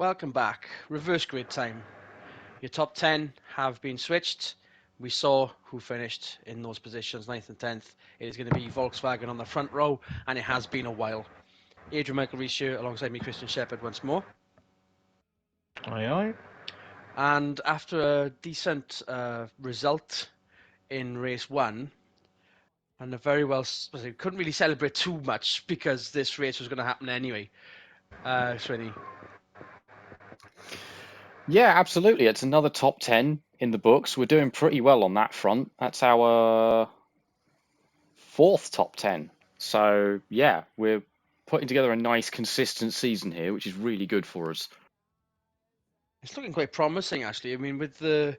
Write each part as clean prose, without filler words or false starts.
Welcome back. Reverse grid time. Your top 10 have been switched. We saw who finished in those positions, 9th and 10th. It is going to be Volkswagen on the front row, and it has been a while. Adrian Michael Rees here, alongside me, Christian Shepherd, once more. Aye, aye. And after a decent result in race 1, and a very well, couldn't really celebrate too much because this race was going to happen anyway. Swinny. Yeah, absolutely. It's another top 10 in the books. We're doing pretty well on that front. That's our 4th top 10. So, yeah, we're putting together a nice, consistent season here, which is really good for us. It's looking quite promising, actually. I mean, with the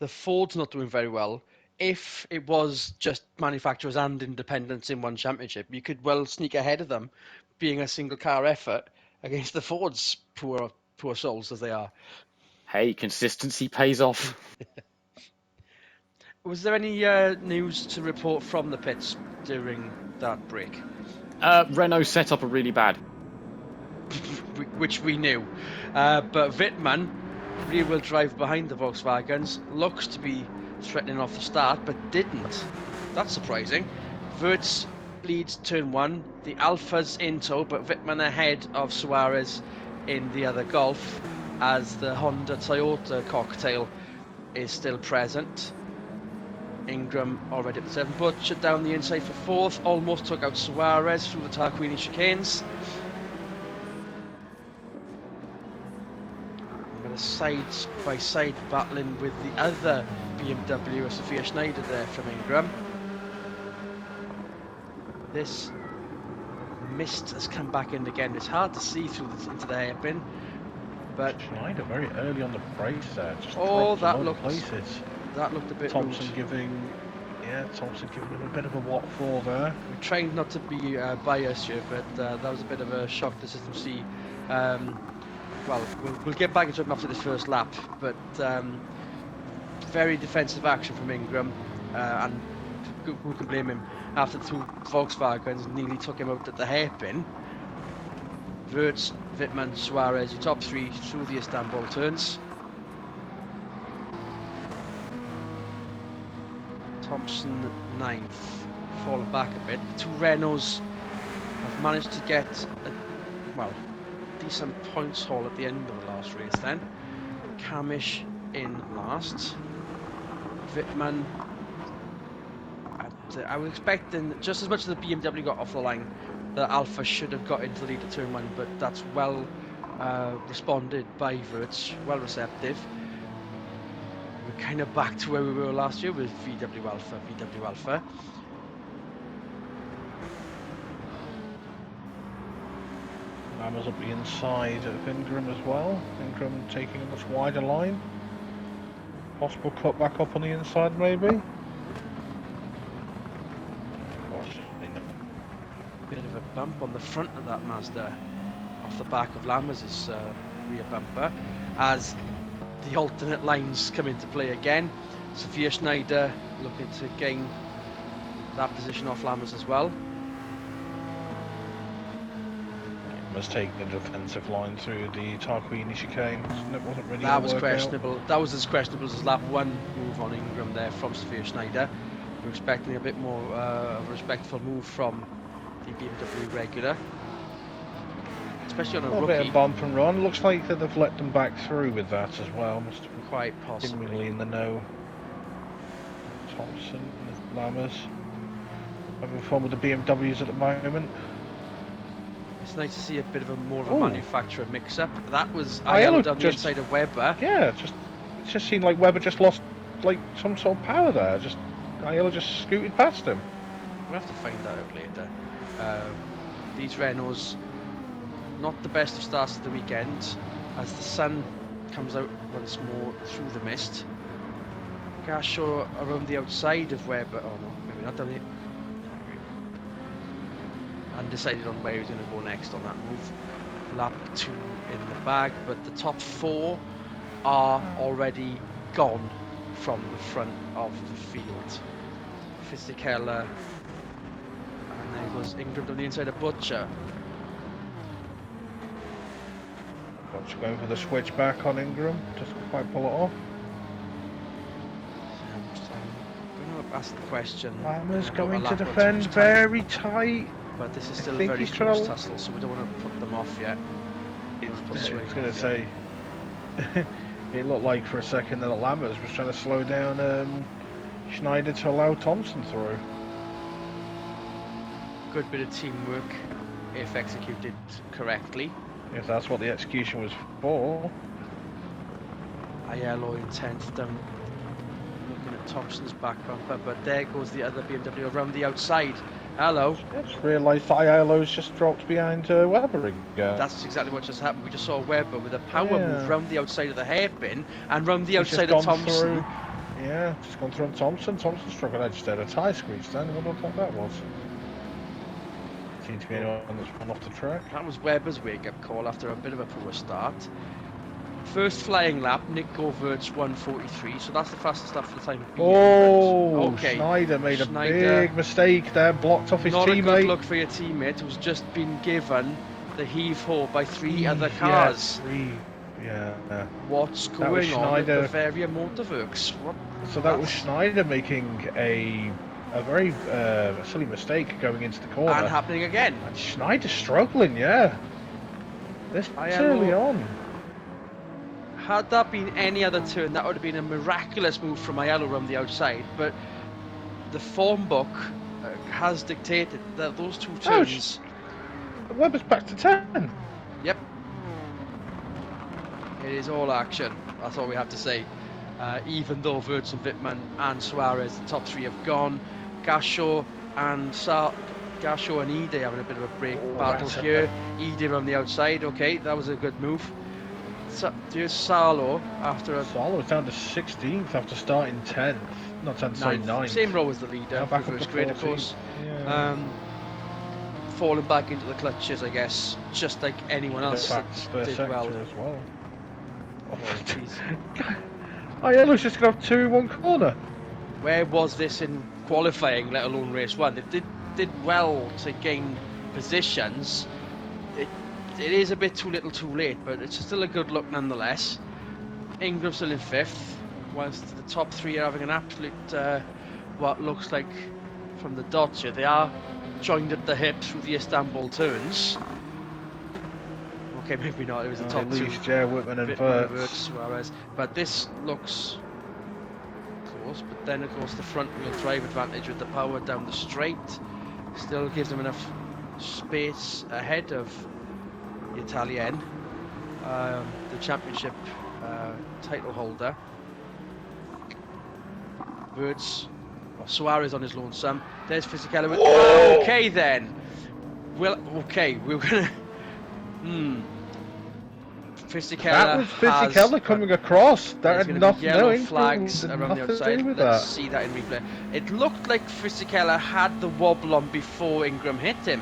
Fords not doing very well, if it was just manufacturers and independents in one championship, you could well sneak ahead of them, being a single car effort against the Fords, poor souls as they are. Hey, consistency pays off. Was there any news to report from the pits during that break? Renault set up a really bad. Which we knew. But Wittmann, rear-wheel drive behind the Volkswagens, looks to be threatening off the start, but didn't. That's surprising. Wirtz leads turn 1, the Alphas in tow, but Wittmann ahead of Suarez in the other Golf, as the Honda-Toyota cocktail is still present. Ingram already at the 7, Butcher down the inside for 4th, almost took out Suarez through the Tarquini chicanes. Side-by-side battling with the other BMW, Sophia Schneider there from Ingram. This mist has come back in again. It's hard to see through into the hairpin, but Schneider very early on the brace there. Just that looked places. That looked a bit Thompson rude. giving him a bit of a what for there. We tried not to be biased here, but that was a bit of a shock to system C. Well, we'll get back into it after this first lap, but very defensive action from Ingram, and who can blame him after the 2 Volkswagens nearly took him out at the hairpin. Wirtz, Wittmann, Suarez, your top 3 through the Istanbul turns. Thompson 9th, fallen back a bit. The 2 Renaults have managed to get decent points haul at the end of the last race then. Kamish in last. Wittmann, I was expecting just as much as the BMW got off the line, the Alpha should have got into the lead at turn 1, but that's well responded by Wirtz, well receptive. We're kind of back to where we were last year with VW Alpha. Lammers up the inside of Ingram as well. Ingram taking a much wider line. Possible cut back up on the inside maybe. Bit of a bump on the front of that Mazda off the back of Lammers' rear bumper as the alternate lines come into play again. Sophia Schneider looking to gain that position off Lammers as well. Must take the defensive line through the Tarquini chicane. It wasn't really. That was questionable. That was as questionable as lap 1 move on Ingram there from Sophia Schneider. We're expecting a bit more of a respectful move from the BMW regular, especially on a rookie. Bit of bump and run. Looks like that they've let them back through with that as well. Must have been quite possibly seemingly in the know. Thompson with Lammers having fun with the BMWs at the moment. It's nice to see a bit of a more of a manufacturer mix-up. That was Aiello down the inside of Webber. Yeah, it just seemed like Webber just lost like some sort of power there. Aiello just scooted past him. We'll have to find that out later. These Renaults, not the best of starts of the weekend, as the sun comes out once more through the mist. Gashaw around the outside of Webber. Oh no, maybe not down the. Undecided on where he was going to go next on that move. Lap 2 in the bag, but the top 4 are already gone from the front of the field. Fisichella, and there goes Ingram on the inside of Butcher. Just going for the switch back on Ingram, just quite pull it off. I'm going to ask the question. Lammers about going a to lap or defend two's time, very tight. but this is I still a think very he's trying close to- tussle, so we don't want to put them off yet. I Put was Swing going to off yet. say, it looked like for a second that Lammers was trying to slow down Schneider to allow Thompson through. Good bit of teamwork if executed correctly. If that's what the execution was for. Aiello in 10th down, looking at Thompson's back bumper, but there goes the other BMW around the outside. Hello. I just realised that Aiello's just dropped behind Webber again. That's exactly what just happened. We just saw Webber with a power Yeah. move round the outside of the hairpin and round the He's just outside of gone Thompson. through- Yeah, just gone through on Thompson. Thompson struck an edge there. A tyre squeeze then. I wonder what that was. Seemed to be anyone that's run off the track. That was Webber's wake-up call after a bit of a poor start. First flying lap, Nick Govert's 1:43, so that's the fastest lap for the time being. Oh, but, okay. Schneider made a Schneider, big mistake there, blocked off his not a teammate. good look for your teammate who's just been given the heave-ho by three other cars. Yeah. What's was going on at the Schneider. Bavaria Motorworks? What? So that was Schneider making a very silly mistake going into the corner. And happening again. And Schneider struggling, yeah. This early on. Had that been any other turn, that would have been a miraculous move from Aiello around the outside, but the form book has dictated that those two turns... Webber's back to 10. Yep. It is all action, that's all we have to say. Even though Wirtz and Wittmann and Suarez, the top three have gone, Gasho and Ide having a bit of a break battle here. Ide on the outside, okay, that was a good move. Here's Salo after a... Salo was down to 16th after starting 10th. Not 10th, sorry, 9th. Same row as the leader, Now back up reverse to grid, of 14. course. Yeah. Falling back into the clutches, I guess, just like anyone else that did well. As well. Oh, jeez. Aiello's just going to have 2 in one corner. Where was this in qualifying, let alone race one? It did well to gain positions. It is a bit too little too late, but it's still a good look nonetheless. Ingram's still in 5th, whilst the top three are having an absolute, what looks like from the dots here, they are joined at the hip through the Istanbul turns. Okay, maybe not, it was the top At two. least, yeah, Whitman and Wirtz, Wirtz. Suarez. But this looks close, but then of course the front wheel drive advantage with the power down the straight still gives them enough space ahead of the Italian, the championship title holder. Wirtz, or Suarez on his lonesome. There's Fisichella. Okay then. Well, okay, we're gonna. Fisichella. That was Fisichella coming across. That had nothing. Yellow No flags had around the nothing to outside. do with Let's that. see that in replay. It looked like Fisichella had the wobble on before Ingram hit him.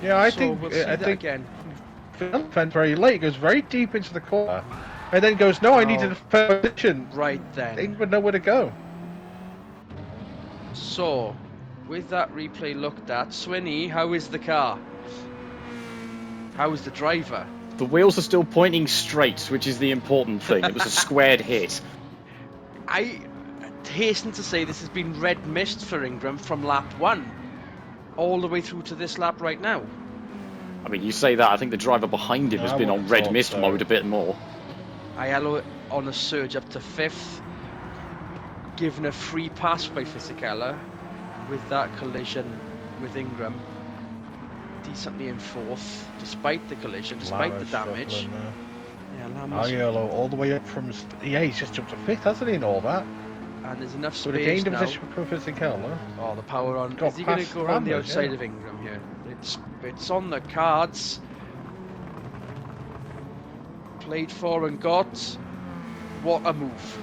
Yeah, I So think we'll see I that think again. Phil went very late. He goes very deep into the corner, and then goes, "No, I needed a position." Right then. He would know where to go. So, with that replay looked at, Swinney, how is the car? How is the driver? The wheels are still pointing straight, which is the important thing. It was a squared hit. I hasten to say this has been red mist for Ingram from lap 1 all the way through to this lap right now. I mean, you say that, I think the driver behind him has I been would on have red thought mist so. mode a bit more. Aiello on a surge up to 5th, given a free pass by Fisichella with that collision with Ingram. Decently in 4th, despite the collision, despite the damage. Yeah, Lammers. Aiello all the way up from. Yeah, he's just jumped to 5th, hasn't he, and all that? And there's enough Would have space gained a now. position for Fisichella. Oh, the power on. Got Is he going to past go around the Lammers, outside yeah. of Ingram here? It's on the cards. Played for and got. What a move.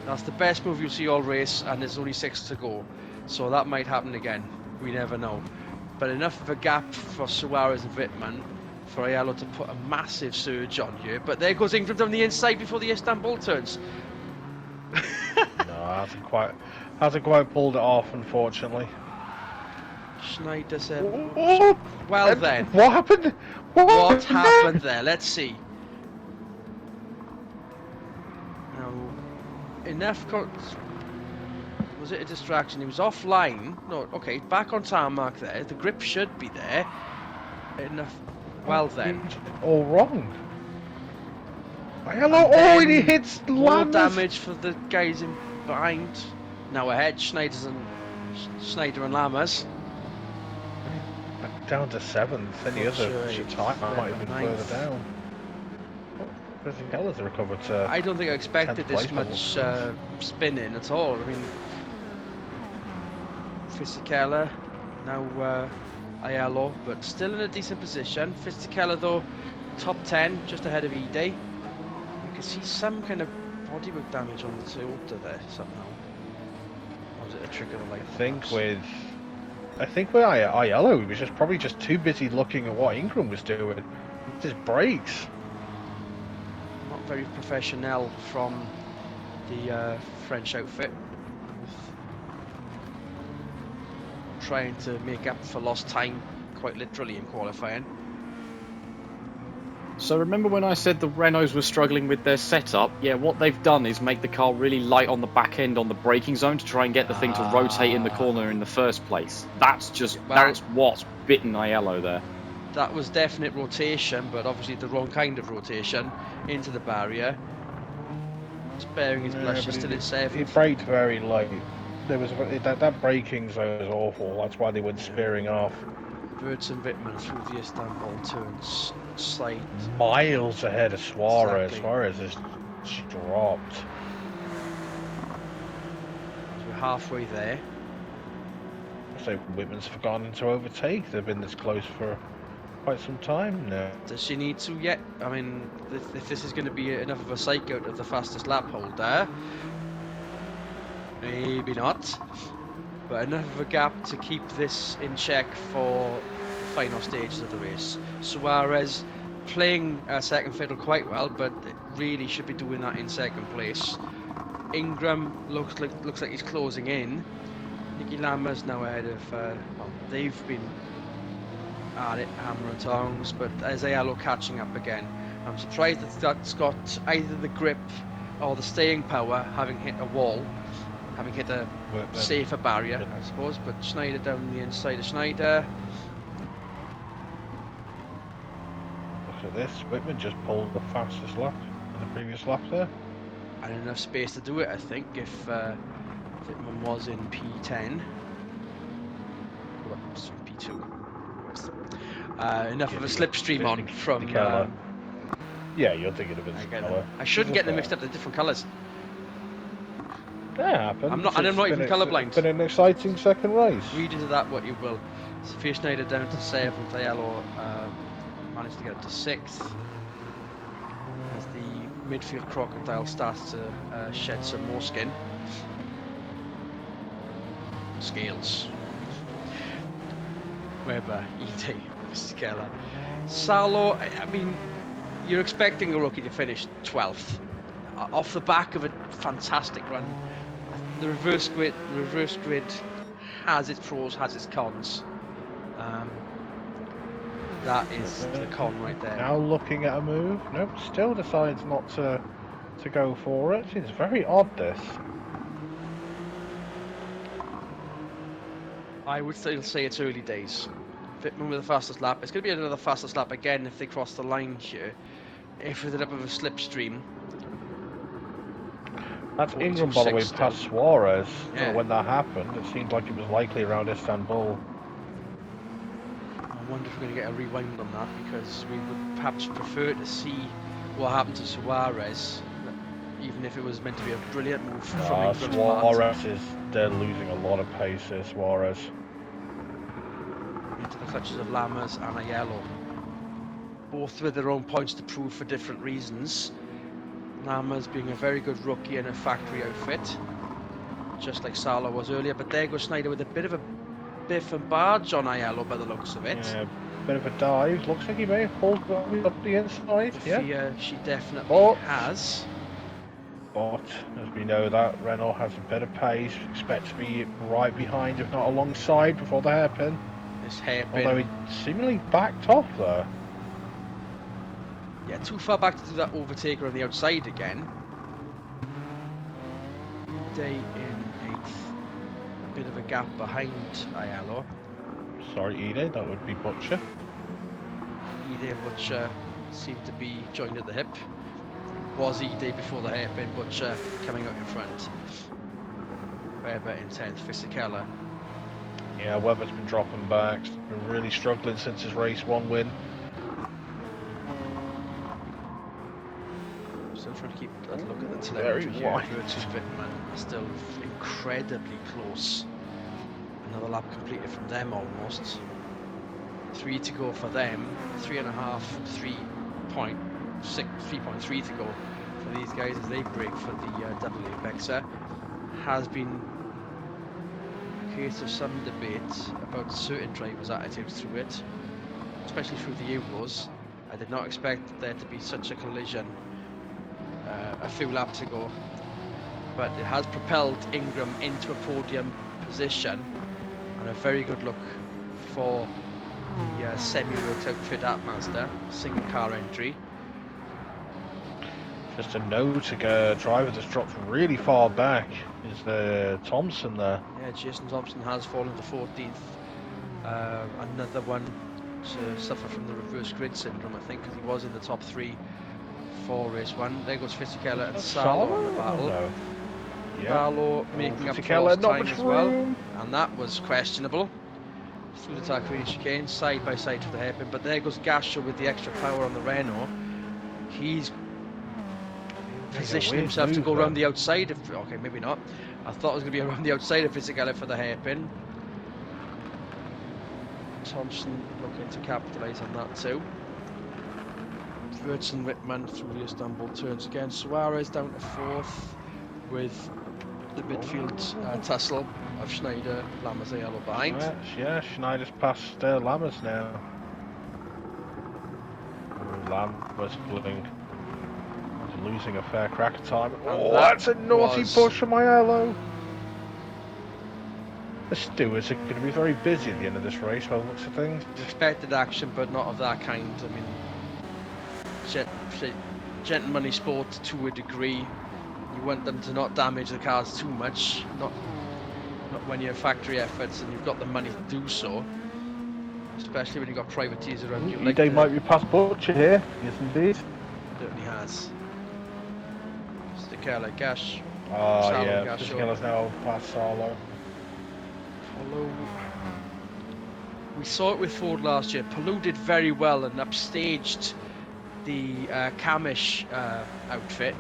That's the best move you'll see all race, and there's only 6 to go. So that might happen again. We never know. But enough of a gap for Suarez and Wittmann for Aiello to put a massive surge on here. But there goes Ingram down the inside before the Istanbul turns. No, hasn't quite pulled it off, unfortunately. Schneider said, Oh, well and then, what happened? what happened there? Let's see. Now, enough. Was it a distraction? He was offline. No, okay, back on tarmac there. The grip should be there. Enough. Well then. All wrong. And Hello, oh, and he then hits more Lammers. damage for the guys in behind. Now ahead, Schneider and Lammers. Down to 7th. Any other Fluctuate. time might have been Ninth. further down. Fisichella's recovered to. I don't think I expected 10th this place, much spinning at all. I mean, Fisichella, now Aiello, but still in a decent position. Fisichella though, top 10, just ahead of Ide. You can see some kind of bodywork damage on the Toyota there somehow. Or was it a trick of the light? I think with Aiello, he was probably just too busy looking at what Ingram was doing. His brakes. Not very professional from the French outfit. Trying to make up for lost time, quite literally, in qualifying. So remember when I said the Renaults were struggling with their setup? Yeah, what they've done is make the car really light on the back end on the braking zone to try and get the thing to rotate in the corner in the first place. That's what's bitten Aiello there. That was definite rotation, but obviously the wrong kind of rotation into the barrier. Sparing his blushes still in 7th. He braked very late. There was that braking zone was awful. That's why they went spearing off. Wirtz and Wittmann through the Istanbul turns side. Miles ahead of Suarez. Exactly. Suarez is dropped. So we're halfway there. So Whitman's forgotten to overtake. They've been this close for quite some time now. Does she need to yet? I mean, if this is going to be enough of a psych out of the fastest lap holder, maybe not. But enough of a gap to keep this in check for the final stages of the race. Suarez playing second fiddle quite well, but really should be doing that in second place. Ingram looks like he's closing in. Nicky Lammers now ahead of. Well, they've been at it, hammer and tongs, but Aiello catching up again. I'm surprised that's got either the grip or the staying power, having hit a wall, having hit a safer barrier, I suppose. But Schneider down the inside of Schneider. Look at this. Whitman just pulled the fastest lap in the previous lap there. And enough space to do it, I think, if Wittmann was in P10. Oops, P2. Enough of a slipstream on from. Yeah, you're thinking of it. I shouldn't get them mixed up. They're different colours. That happens. I'm not even colourblind. It's been an exciting second race. Read into that what you will. Sophia Schneider down to 7th. Aiello managed to get up to 6th. As the midfield crocodile starts to shed some more skin. Scales. Weber, Ide, Skella. Salo, I mean, you're expecting a rookie to finish 12th. Off the back of a fantastic run. The reverse grid has its pros, has its cons. That is the con right there. Now looking at a move. Nope, still decides not to go for it. It's very odd, this. I would still say it's early days. Wittmann with the fastest lap. It's going to be another fastest lap again if they cross the line here. If we ended up with a slipstream. That's Ingram, by the way, past Suarez. Yeah. When that happened, it seemed like it was likely around Istanbul. I wonder if we're going to get a rewind on that, because we would perhaps prefer to see what happened to Suarez, even if it was meant to be a brilliant move from Ingram's Suarez they're losing a lot of pace here, Suarez. Into the clutches of Lammers and Aiello. Both with their own points to prove for different reasons. Lammers being a very good rookie in a factory outfit, just like Salo was earlier, but there goes Schneider with a bit of a biff and barge on Aiello by the looks of it. Yeah, bit of a dive. Looks like he may have pulled up the inside. Yeah, she definitely has. But as we know, that Renault has a bit of pace. Expect to be right behind, if not alongside, before the hairpin. this hairpin. Although he seemingly backed off there. Yeah, too far back to do that overtaker on the outside again. Day in 8th. A bit of a gap behind Aiello. Sorry, Ide, that would be Butcher. Ide and Butcher seem to be joined at the hip. Was Ide before the hairpin, Butcher coming out in front. Webber in 10th, Fisichella. Yeah, Webber's been dropping back. He's been really struggling since his race 1 win. Still trying to keep a look at the Very telemetry here. wide. Vertus Wittmann still incredibly close. Another lap completed from them almost. 3 to go for them. 3.5, 3.3 to go for these guys as they break for the double apexer. Has been a case of some debate about certain drivers' attitudes through it, especially through the Euros. I did not expect there to be such a collision a few laps ago, but it has propelled Ingram into a podium position, and a very good look for the semi-worked outfit at Mazda, single car entry. Just a note, a driver that's dropped really far back is Thompson there. Yeah, Jason Thompson has fallen to 14th. Another one to suffer from the reverse grid syndrome, I think, because he was in the top 3 for race 1. There goes Fisichella and Salo on the battle. No. Yeah. Salo making up for Fisichella, lost not time much as well, room. and that was questionable. Through the Tarquini chicane, side by side for the hairpin, but there goes Gasho with the extra power on the Renault. He's positioned himself to go around the outside of, okay, maybe not. I thought it was going to be around the outside of Fisichella for the hairpin. Thompson looking to capitalise on that too. Wirtz and Wittmann through the Istanbul turns again. Suarez down to 4th with the midfield tussle of Schneider, Lammers, Aiello behind. Yeah, Schneider's past Lammers now. Lammers losing a fair crack of time. Oh, that's a naughty push from Aiello. The stewards are going to be very busy at the end of this race by the looks of things. Expected action, but not of that kind. I mean, gentlemanly sport to a degree. You want them to not damage the cars too much, not when you're factory efforts and you've got the money to do so. Especially when you've got privateers around you. Like might be past Butcher here. Yes, indeed. Certainly has. Fisichella, Gash. Oh, yeah. Fisichella's now past Salo. We saw it with Ford last year. Palou did very well and upstaged the Camish outfit,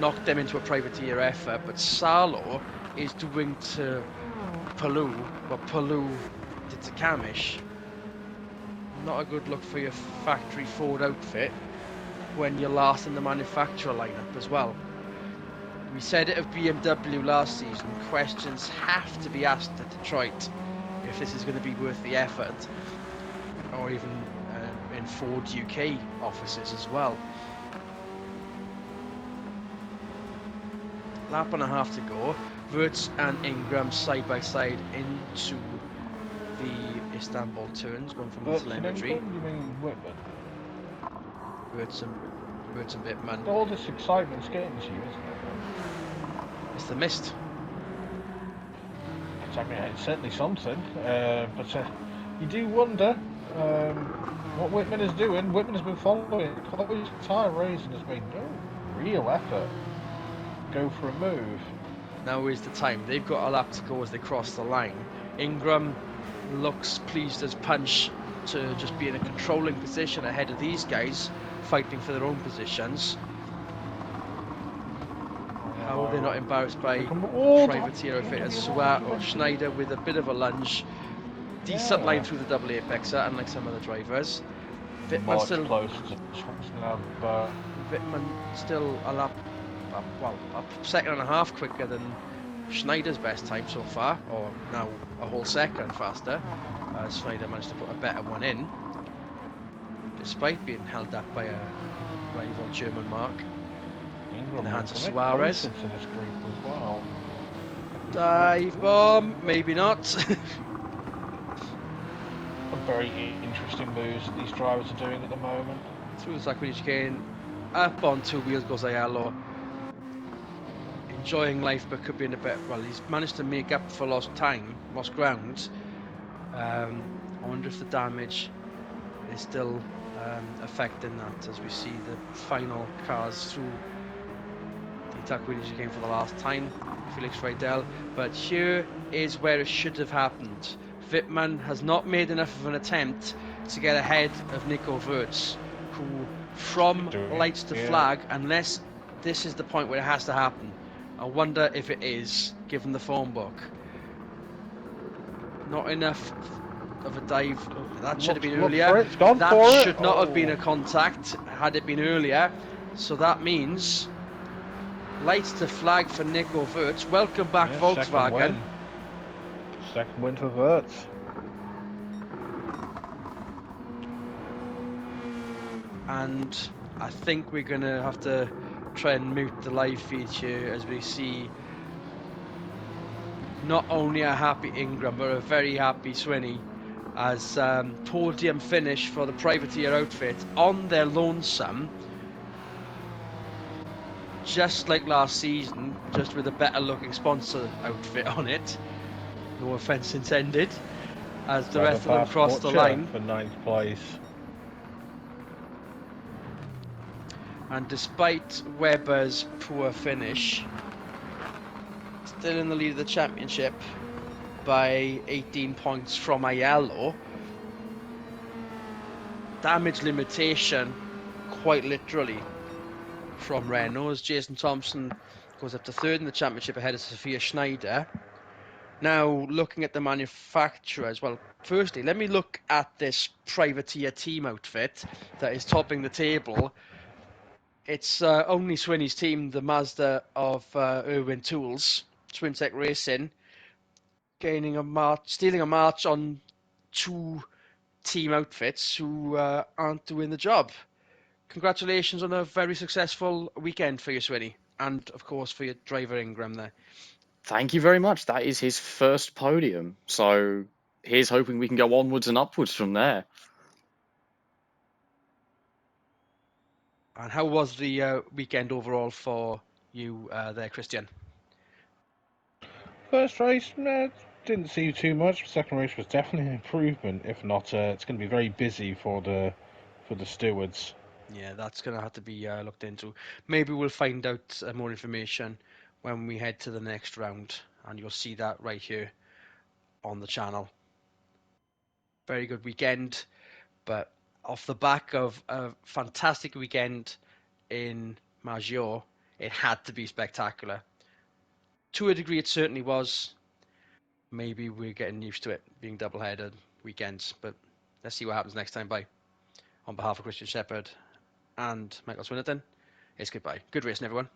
knocked them into a privateer effort, but Salo is doing to Palou what Palou did to Camish. Not a good look for your factory Ford outfit when you're last in the manufacturer lineup as well. We said it of BMW last season, questions have to be asked at Detroit if this is going to be worth the effort, or even in Ford UK offices as well. Lap and a half to go. Wirtz and Ingram side by side into the Istanbul turns, going from the telemetry. You mean Whitman? Wirtz and Wittmann. All this excitement's getting to you, isn't it? It's the mist. I mean, it's certainly something, but you do wonder what Whitman is doing. Whitman has been following Chloe's entire race and has made no real effort to go for a move. Now is the time. They've got a lap to go as they cross the line. Ingram looks pleased as punch to just be in a controlling position ahead of these guys fighting for their own positions. How are they not embarrassed by privateer outfitters? Schneider with a bit of a lunge. Decent line through the double apexer, unlike some other drivers. Wittmann still close to Wittmann still a lap, a second and a half quicker than Schneider's best time so far, or now a whole second faster. Schneider managed to put a better one in, despite being held up by a rival German mark. In the hands of Suarez. Dive bomb, maybe not. very interesting moves that these drivers are doing at the moment. Through the Sacred chicane, up on two wheels goes Ayalo. Enjoying life, but could be in a bit. Well, he's managed to make up for lost time, lost ground. I wonder if the damage is still affecting that as we see the final cars through the Takwini chicane for the last time. Felix Freidel. But here is where it should have happened. Wittmann has not made enough of an attempt to get ahead of Nico Wirtz, who, from lights to flag, unless this is the point where it has to happen. I wonder if it is, given the phone book. Not enough of a dive. That should have been earlier. That should not have been a contact had it been earlier. So that means lights to flag for Nico Wirtz. Welcome back, Volkswagen. Second win for Wirtz. And I think we're going to have to try and mute the live feed here as we see not only a happy Ingram, but a very happy Swinney as podium finish for the privateer outfit on their lonesome. Just like last season, just with a better looking sponsor outfit on it. No offence intended. As the rest of them crossed the line. For 9th place. And despite Webber's poor finish, still in the lead of the championship by 18 points from Ayalo. Damage limitation, quite literally, from Renault, as Jason Thompson goes up to third in the championship ahead of Sophia Schneider. Now, looking at the manufacturers, well, firstly, let me look at this privateer team outfit that is topping the table. It's only Swinney's team, the Mazda of Irwin Tools, Twintech Racing, stealing a march on two team outfits who aren't doing the job. Congratulations on a very successful weekend for you, Swinney, and of course for your driver Ingram there. Thank you very much. That is his first podium. So here's hoping we can go onwards and upwards from there. And how was the weekend overall for you there, Christian? First race, didn't see too much. Second race was definitely an improvement. If not, it's going to be very busy for the stewards. Yeah, that's going to have to be looked into. Maybe we'll find out more information when we head to the next round, and you'll see that right here on the channel. Very good weekend, but off the back of a fantastic weekend in Maggiore, it had to be spectacular. To a degree, it certainly was. Maybe we're getting used to it being double-headed weekends, but let's see what happens next time. Bye. On behalf of Christian Shepherd and Michael Swinnerton, it's goodbye. Good racing, everyone.